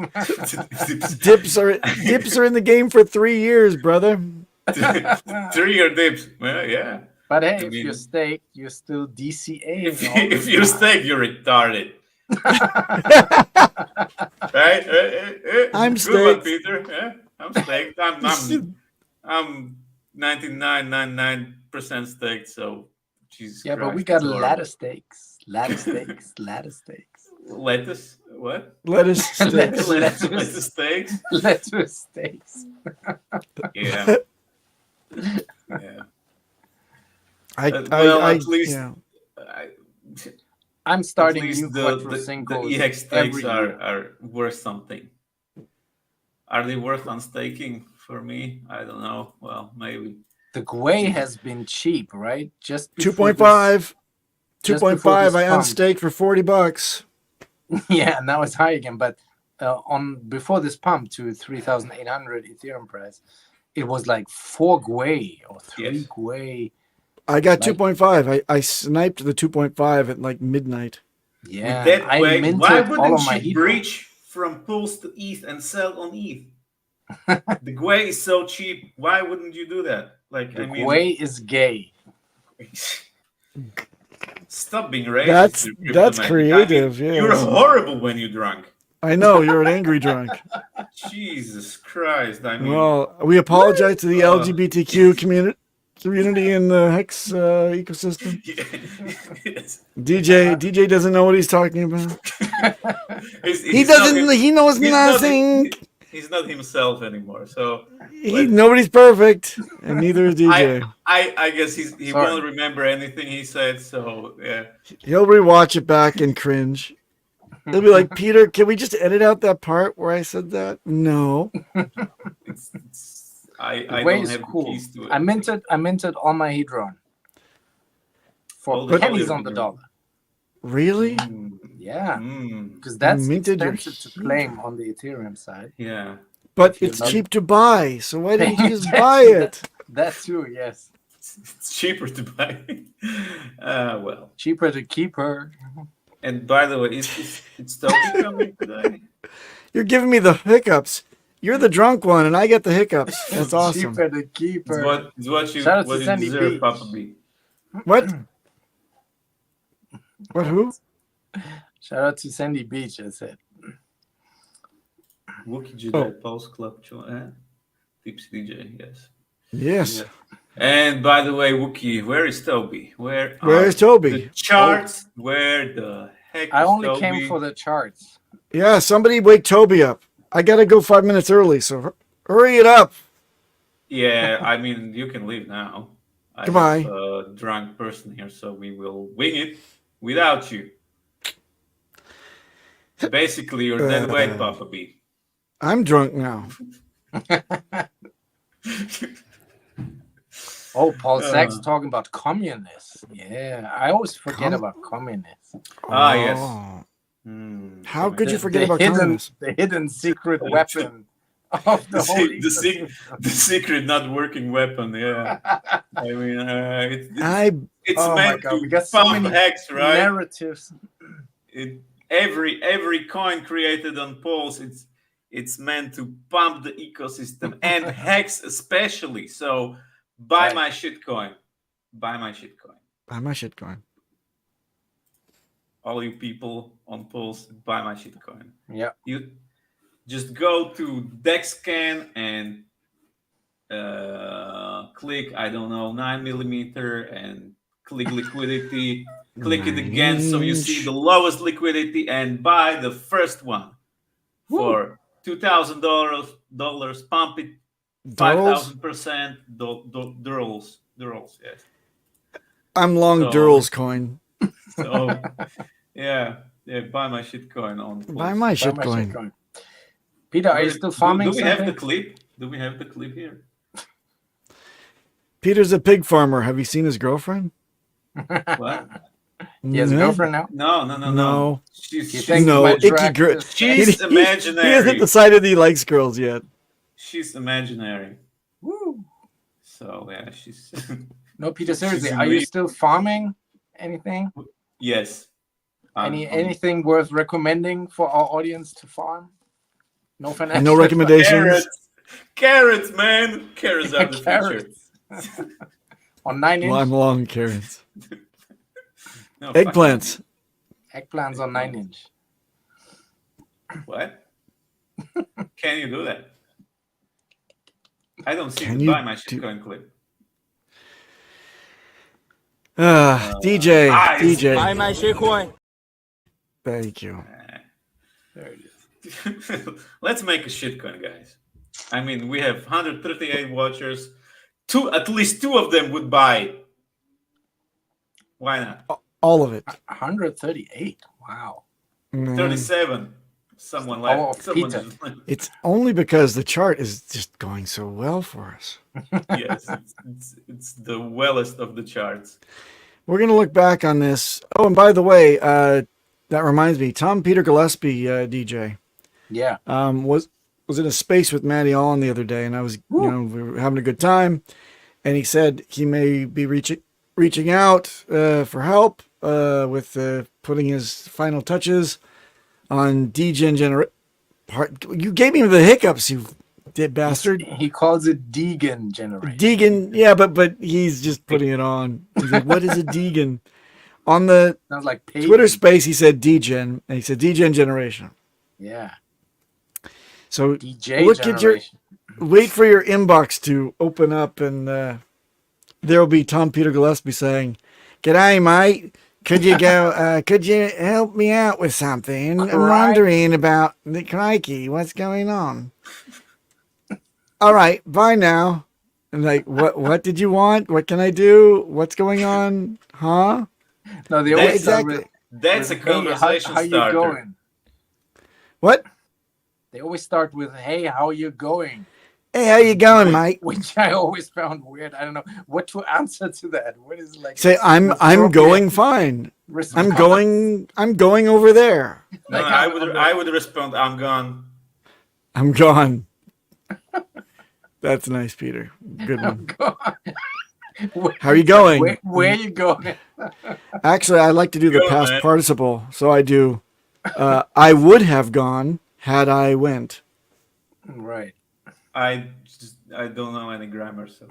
dips are in the game for 3 years, brother. 3-year dips. Well, yeah. But hey, I if mean- you stake, you're still DCA. If you stake, you're retarded. Right? I'm Good one, staked. Peter. Yeah, I'm staked. I'm 99.99% staked. So, Jesus Yeah, Christ. but we got Lord. ladder stakes. Lettuce? What? Lettuce sticks. Lettuce steaks? Ladder stakes. Yeah. Yeah. At least yeah. I'm At starting least new the quadricycles EX every stakes year. are worth something. Are they worth unstaking for me? I don't know. Well, maybe. The Gwei has been cheap, right? Just before 2.5. just before 2.5. this I pump. unstaked for $40. Yeah, now it's high again. But before this pump to 3,800 Ethereum price, it was like 4 Gwei or 3 Yes. Gwei. I got Like- 2.5. I sniped the 2.5 at like midnight. Yeah, With that I way, minted why all of wouldn't my you heat breach from Pulse to ETH and sell on ETH? The Gwei is so cheap. Why wouldn't you do that? Like, The I mean, Gwei is gay. stop being racist. That's you cryptomatic. creative, yes. You're horrible when you're drunk. I know you're an angry drunk. Jesus Christ! I mean, Well, we apologize to the Uh. LGBTQ community in the Hex ecosystem. yes. DJ doesn't know what he's talking about. He He's not doesn't. him- He knows he's not- nothing. He's not himself anymore. So Nobody's perfect, and neither is DJ. I guess he Sorry. won't remember anything he said. So yeah. He'll rewatch it back and cringe. He'll be like, Peter, can we just edit out that part where I said that? No. I The Gwei don't is have cool. keys to it. I minted all my Hedron All for the pennies colors on the you dollar. Really? Yeah, Mm, because that's minted your expensive to claim on the Ethereum side. yeah. But If you're it's not- cheap to buy, so why didn't you just That's- buy it? That too, yes. It's cheaper to buy. Well. Cheaper to keep her. And by the way, it's Toby coming today? You're giving me the hiccups. You're the drunk one, and I get the hiccups. That's awesome. Cheaper to keep her. It's what you Shout out to what you Sandy deserve, Beach. Papa B. What? What? Who? Shout out to Sandy Beach, I said. Wookie Jedi Oh. Pulse Club, Tipsy DJ, yes. Yes. Yeah. And by the way, Wookie, where is Toby? Where Where's are Toby? the charts? Where the heck I is only Toby? came for the charts. Yeah, somebody wake Toby up. I gotta go 5 minutes early, so hurry it up. Yeah, I mean, you can leave now. I Goodbye. have a drunk person here, so we will wing it without you. Basically, you're dead weight, Papa B. I'm drunk now. Oh, Paul Sachs talking about communists. Yeah, I always forget about communists. Ah, yes. Oh. Hmm. How could you The- forget the about hidden, communists? the hidden secret weapon of the whole The secret not working weapon, yeah. I mean, it's Oh my meant God, we to got so pump many hex, right? narratives. Every coin created on Pulse, it's meant to pump the ecosystem and hex especially. So buy Right. my shitcoin. Buy my shitcoin. Buy my shit going. All you people on Pulse, buy my shitcoin. Yeah. You just go to DexScan and click, I don't know, 9mm and click liquidity. Click it again so you see the lowest liquidity and buy the first one for $2,000. Pump it 5,000%. Durals, yes. I'm long So- Durals coin. So yeah, buy my shitcoin on Pulse. Buy my shit Buy my coin. shitcoin. Peter, are you still farming Do we have something? the clip? Do we have the clip here? Peter's a pig farmer. Have you seen his girlfriend? What? He has a No. girlfriend now? No. You She's think No, my icky drag girl. is- She's He hasn't imaginary. decided he likes girls yet. She's imaginary. Woo. So yeah, she's No, Peter, seriously, She's are you really- still farming anything? yes. Anything worth recommending for our audience to farm? No financial. No recommendations. Carrots, man. Carrots are the future. Carrots. On 9-inch? Well, I'm long carrots. No, Eggplants. Eggplants on 9-inch. What? Can you do that? I don't see Can the you buy my do- shitcoin clip. DJ. Eyes. DJ. Buy my shitcoin. Thank you. There it is. Let's make a shitcoin, guys. I mean, we have 138 watchers. At least two of them would buy it. Why not? All of it. 138. Wow. 37. Someone Oh, left. Someone Peter. just left. It's only because the chart is just going so well for us. Yes, it's the wellest of the charts. We're going to look back on this. Oh, and by the way, that reminds me, Tom Peter Gillespie, DJ, Yeah. was in a space with Matty Allen the other day, and we were having a good time, and he said he may be reaching out for help with putting his final touches on degen part. You gave me the hiccups, you did bastard. He calls it Deegan generation. Deegan, yeah, but he's just putting it on. He's like, what is a Deegan? On the Sounds like pagan. Twitter space, he said degen, and he said degen generation. Yeah. So DJ look at generation. wait for your inbox to open up, and there will be Tom Peter Gillespie saying, "G'day, mate. Could you go? Could you help me out with something? I'm wondering about the crikey. What's going on? All right, bye now." And like, what did you want? What can I do? What's going on? Huh? No, they That's always start exactly. with, That's a "Hey, conversation how you starter. going?" What? They always start with, "Hey, how you going?" Hey, how you going, mate? Which I always found weird. I don't know what to answer to that. What is like? Say, I'm appropriate going fine. response? I'm going over there. No, Like, I would respond, I'm gone. I'm gone. That's nice, Peter. Good one. How are you going? Where you going? Actually, I like to do the Go, past man. participle. So I do, I would have gone had I went. Right. I don't know any grammar, so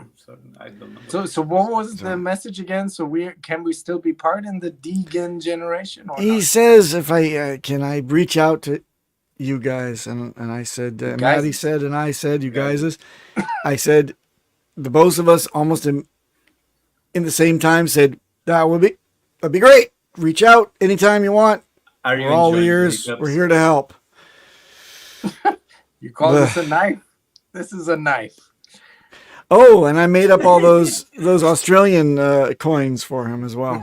I don't know. So what was the message again? So can we still be part in the Deegan generation? Or He not? says, if I can I reach out to you guys? And I said, Maddie said, and I said, you guys. I said, the both of us almost in the same time said, that'd be great. Reach out anytime you want. Are you We're all enjoying the ears. hiccups? We're here to help. You call this a knife? This is a knife. Oh, and I made up all those Australian coins for him as well.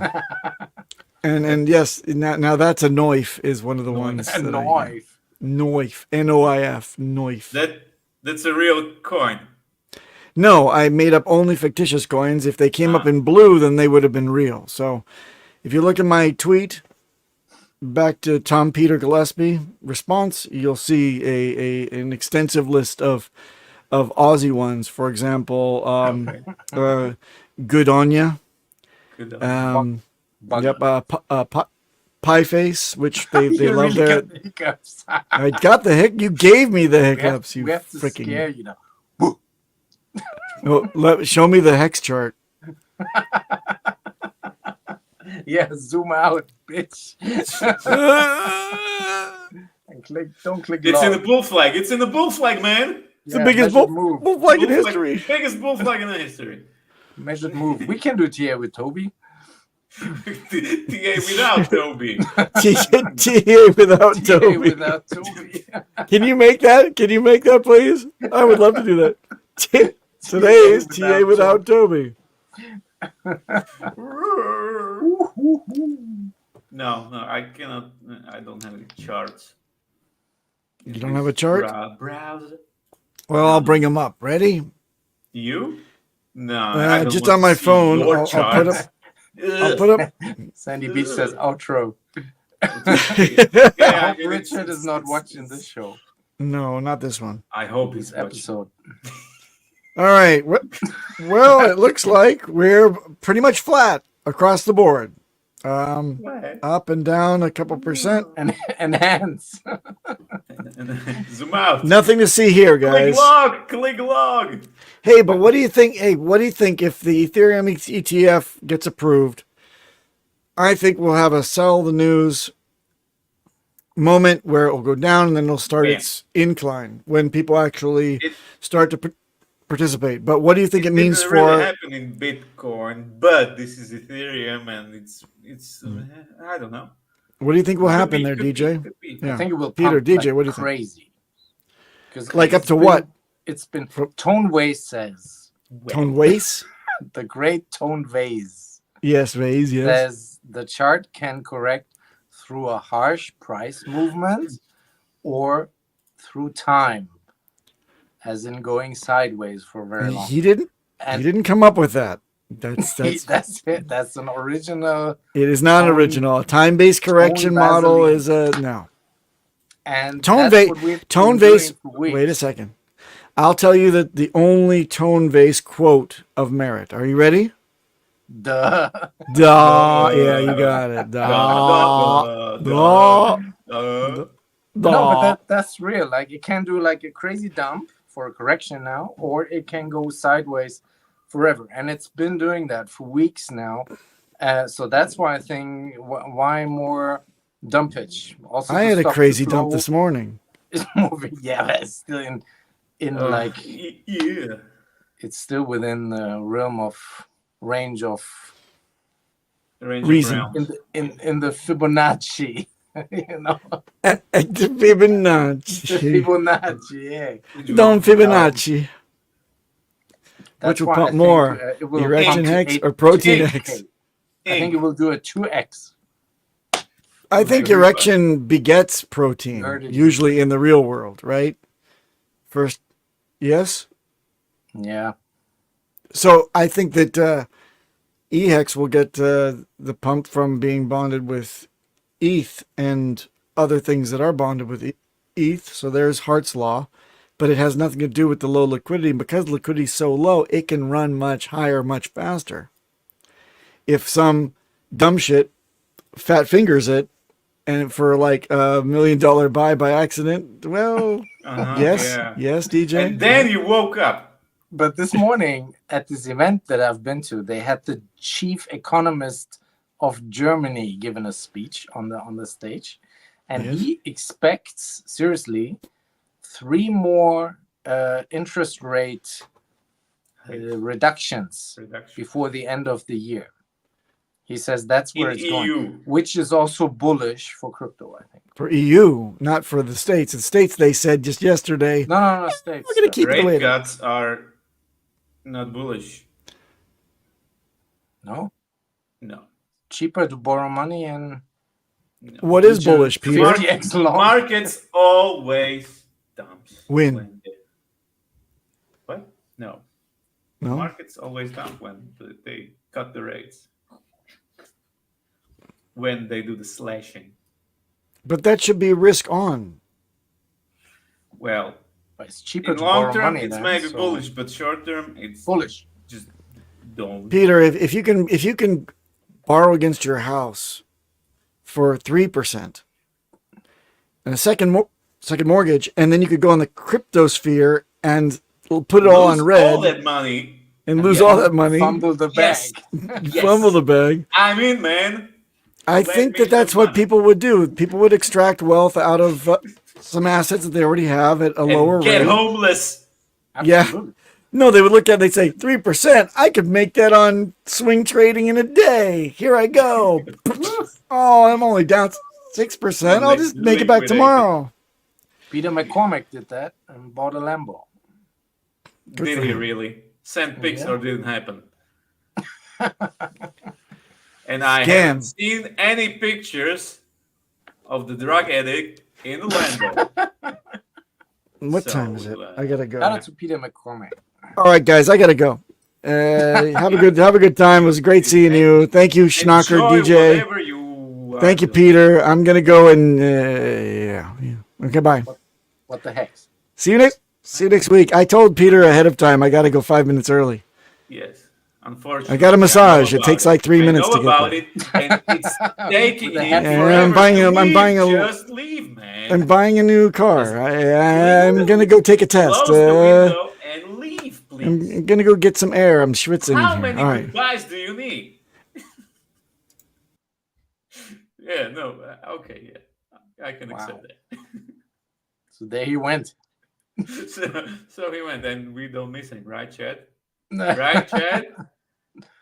And yes, now that's a Noif is one of the ones. A that knife. Noif, Noif, Noif. That's a real coin. No, I made up only fictitious coins. If they came up in blue, then they would have been real. So, if you look at my tweet, back to Tom Peter Gillespie response, you'll see an extensive list of Aussie ones. For example, Good on Ya. Good. Bug. Pie Face, which they You love really their. got the hiccups. I got the hic. You gave me the hiccups. we have to freaking. scare you now. Oh, show me the hex chart. Yeah, zoom out, bitch. And don't click It's in log. the bull flag. It's in the bull flag, man. It's the biggest bull flag in history. Biggest bull flag in history. Measured move. We can do TA with Toby. TA without Toby. TA without TA Toby. without Toby. Can you make that? Can you make that, please? I would love to do that. Today's TA without Toby. No, I cannot. I don't have any charts. You don't have a chart? Browser. Well, I'll bring them up. Ready? You? No. I don't just want on my to see phone. your I'll charts. put up. Sandy Beach says outro. Yeah, I hope mean, Richard is not watching this show. No, not this one. I hope This he's watching. episode. All right. Well, it looks like we're pretty much flat across the board. Up and down a couple percent. And enhance. Zoom out. Nothing to see here, guys. Click log. Hey, but what do you think? Hey, what do you think if the Ethereum ETF gets approved? I think we'll have a sell the news moment where it will go down and then it'll start its incline when people actually start to participate. But what do you think it means didn't for? really happen in Bitcoin, but this is Ethereum, and it's I don't know. What do you think will Could happen be, there, could be, DJ? could be. Yeah. I think it will Peter, pump DJ, like what do you think? crazy. 'Cause Like up it's to been- what? It's been Tone Ways says. Tone Wace? The great Tone Ways Yes, Waze, yes. says the chart can correct through a harsh price movement or through time, as in going sideways for very long. He didn't come up with that. That's That's it. That's an original. it is not Tone- original. A time-based correction Tone model Vaseline. is a no. And Tone that's vase. what we've Tone been vase. doing for weeks. Wait a second. I'll tell you that the only tone vase quote of merit. Are you ready? Duh. Duh. Yeah, you got it. Duh. Duh. No, but that's real. Like it can do like a crazy dump for a correction now, or it can go sideways forever. And it's been doing that for weeks now. So that's why I think why more dumpage. Also, I to had a stop the crazy dump flow this morning. is moving. Yeah, but it's still in like yeah. it's still within the realm of range of Range of Reason. realms. in the Fibonacci. You know, Fibonacci. Fibonacci. Yeah. Don Fibonacci. That's Which will why I pump think, more? it will Erection pump to Hex 8 or Protein 8K. Hex? I think it will do a 2x. I think erection begets protein, Heard it. usually in the real world, right? First, yes? Yeah. So I think that EHEX will get the pump from being bonded with ETH and other things that are bonded with ETH. So there's Hart's law, but it has nothing to do with the low liquidity. And because liquidity is so low, it can run much higher, much faster. If some dumb shit fat fingers it, and for like $1 million buy by accident, well, yes, DJ. And then you woke up. But this morning at this event that I've been to, they had the chief economist of Germany giving a speech on the stage, and Yes. he expects seriously 3 more interest rate reductions before the end of the year. He says that's where In it's EU. going, which is also bullish for crypto, I think. For EU, not for the States. The States, they said just yesterday, No, States. we're going to keep it the way Rate it is. cuts are Not bullish. No, No. cheaper to borrow money and No. What is bullish, Peter? 50x long. Markets always dumps. Win. when they- What? No. No. Markets always dump when they cut the rates. When they do the slashing. But that should be risk on. Well, But it's cheaper in to long borrow term, money it's then, maybe so- bullish, but short term, it's Bullish. just don't. Peter, if you can borrow against your house for 3% and a second mortgage, and then you could go on the cryptosphere and put it all on Lose red all that money. and lose all that money, Fumble the Yes. bag. Yes. fumble the bag. I'm in, man. I Let think me that's some what money. people would do. People would extract wealth out of some assets that they already have at a lower And get rate. homeless. Yeah. Absolutely. No, they would look at it, they'd say, 3%, I could make that on swing trading in a day. Here I go. Oh, I'm only down 6%. I'll just make it back Liquidated. tomorrow. Peter McCormack did that and bought a Lambo. Good Did for he him. really? Sent pics Yeah. or didn't happen? And I Scam. haven't seen any pictures of the drug addict in the Lambo. What So, time is it? I gotta go. Shout out to Peter McCormack. All right, guys, I gotta go. Have a good time. It was great seeing you. Thank you, Schnocker Enjoy DJ. whatever you are Thank you, doing. Peter. I'm gonna go and yeah. Okay, bye. What the heck? See you next week. I told Peter ahead of time I gotta go 5 minutes early. Yes. Unfortunately, I got a massage. know It takes about like 3 minutes I know to get about there. it, and it's taking With the him head- Yeah, forever I'm buying to a- I'm leave. buying a- Just leave, man. I'm buying a new car. I'm gonna go take a test. Close the window and leave, please. I'm gonna go get some air. I'm schwitzing How in here. many All right. goodbyes do you need? Yeah, no, okay, yeah, I can Wow. accept that. So there he went. so he went, and we don't miss him, right, Chad? Right, Chad?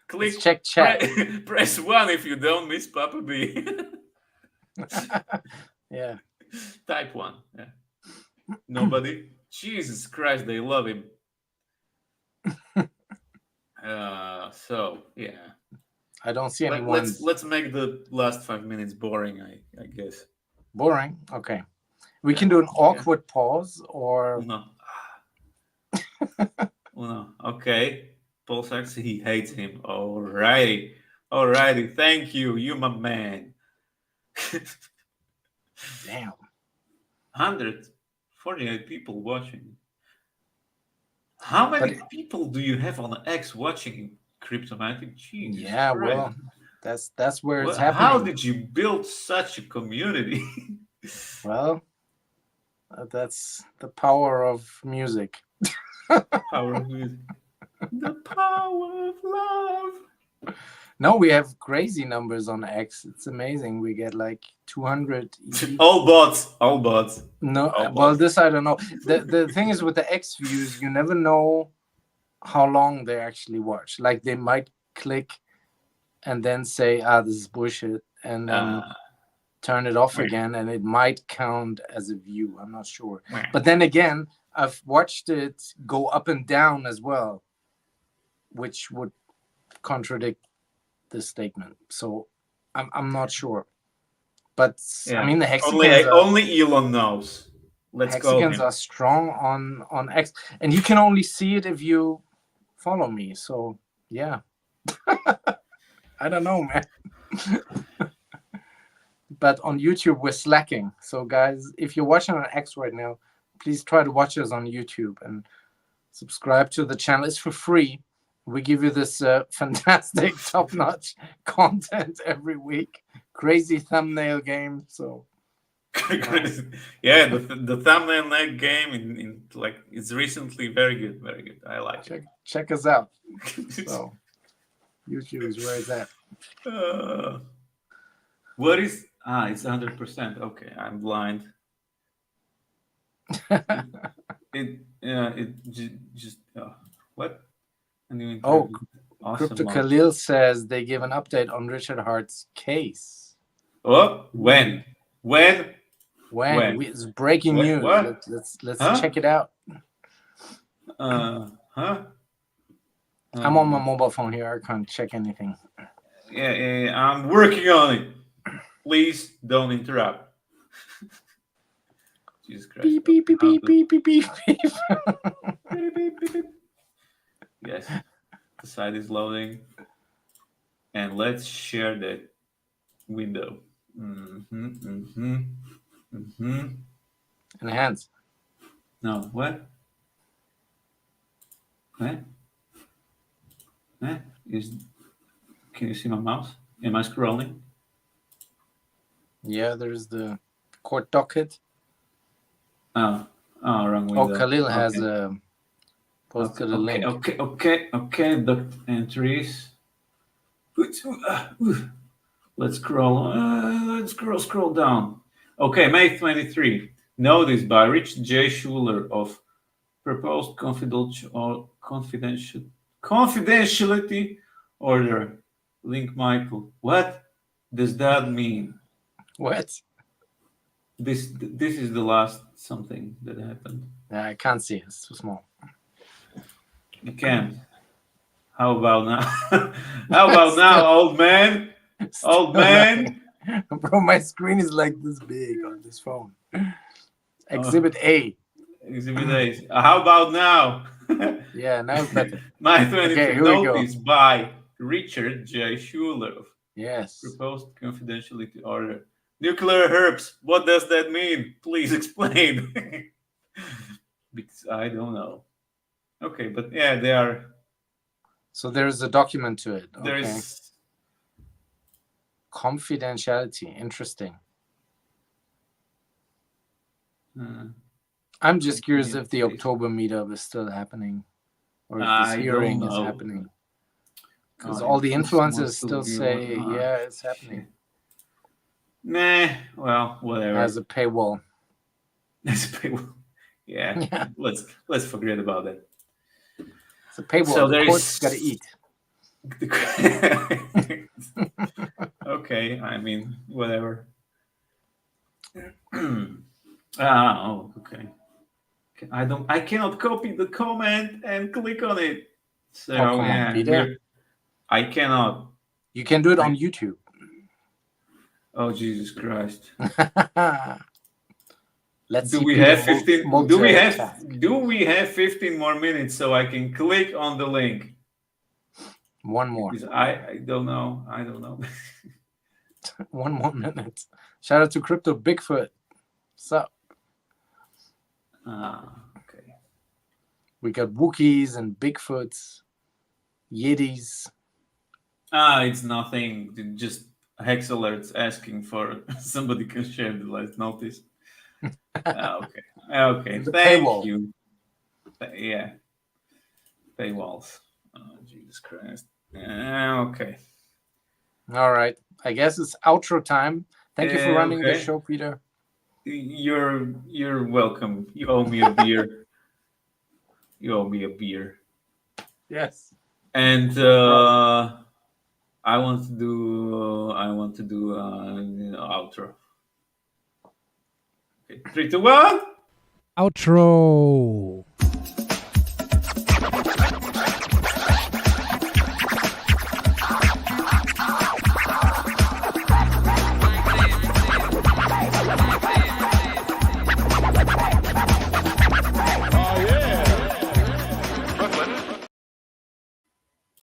Click, Let's check chat. press 1 if you don't miss Papa B. Yeah. Type 1. Yeah. Nobody? Jesus Christ, they love him. So yeah. I don't see anyone. Let's make the last 5 minutes boring. I guess. Boring. Okay. We can do an awkward pause or No. No. Okay. Pulsax, he hates him. Alrighty. Thank you. You my man. damn. 148 people watching. How many But- people do you have on X watching Cryptomatic? Jesus Yeah, Christ. well, that's where it's Well, how happening. did you build such a community? Well, that's the power of music. Power of music. The power of love. No, we have crazy numbers on X. It's amazing. We get like 200. All bots. No, Oh, well, boy. this I don't know. The thing is with the X views, you never know how long they actually watch. Like they might click and then say, this is bullshit, and then turn it off Right. again, and it might count as a view. I'm not sure. Right. But then again, I've watched it go up and down as well, which would contradict this statement. So I'm not sure. But I mean, the hexagons only Elon knows. Let's go. hexagons are strong on X, and you can only see it if you follow me. So yeah, I don't know, man. But on YouTube we're slacking. So guys, if you're watching on X right now, please try to watch us on YouTube and subscribe to the channel. It's for free. We give you this fantastic, top-notch content every week. Crazy thumbnail game. So Yeah, the thumbnail neck game in like it's recently very good. I like it. check us out. So YouTube is where it's at. What is it's 100%. Okay, I'm blind. Just what? Oh, awesome. Crypto Khalil says they give an update on Richard Hart's case. Oh, when? When? When? It's breaking What? news. What? Let's Huh? check it out. Huh? I'm on my mobile phone here. I can't check anything. Yeah, I'm working on it. Please don't interrupt. Jesus Christ. Beep, beep, beep, beep, beep, beep, beep, beep. Beep, beep, beep, beep. Yes, the site is loading. And let's share that window. Enhance. No, what? What? Can you see my mouse? Am I scrolling? Yeah, there's the court docket. Oh, wrong Oh, window. Khalil has posted a link. Okay. The entries. Let's scroll down. Okay, May 23. Notice by Rich J. Schuler of proposed confidentiality order. Link Michael. What does that mean? What? This is the last something that happened. Yeah, I can't see. It's too small. You can't. How about now? How about now, old man? Old man. Bro, my screen is like this big on this phone. Exhibit A. Exhibit A. How about now? Yeah, now it's better. My 23 Okay, here we go. notice by Richard J. Schuler of Yes. proposed confidentiality order. Nuclear herbs. What does that mean? Please explain. Because I don't know. Okay, but yeah, they are. So there's a document to it. Okay. There's Confidentiality. Interesting. I'm just curious if the October meetup is still happening, or if this hearing is happening. Because all the influencers still say, yeah, it's happening. Nah, well, whatever. As a paywall. As a paywall. Yeah. Let's forget about that. It's a paywall. So the court's got to eat. Okay, I mean, whatever. Okay. I cannot copy the comment and click on it. So come on, Peter. I cannot. You can do it on YouTube. Oh, Jesus Christ. Let's do see we Peter have 15 Mo- do we Mozart have task. do we have 15 more minutes so I can click on the link? One more. Because I don't know. I don't know. 1 more minute. Shout out to Crypto Bigfoot. What's up? Okay. We got Wookiees and Bigfoots, Yetis. It's nothing. Just Hex alerts asking for somebody can share the last notice. Okay. The Thank paywall. you. Yeah. Paywalls. Oh, Jesus Christ. Okay. All right. I guess it's outro time. Thank you for running the show, Peter. You're welcome. You owe me a beer. You owe me a beer. Yes. And I want to do outro. Okay, 3, 2, 1. Outro.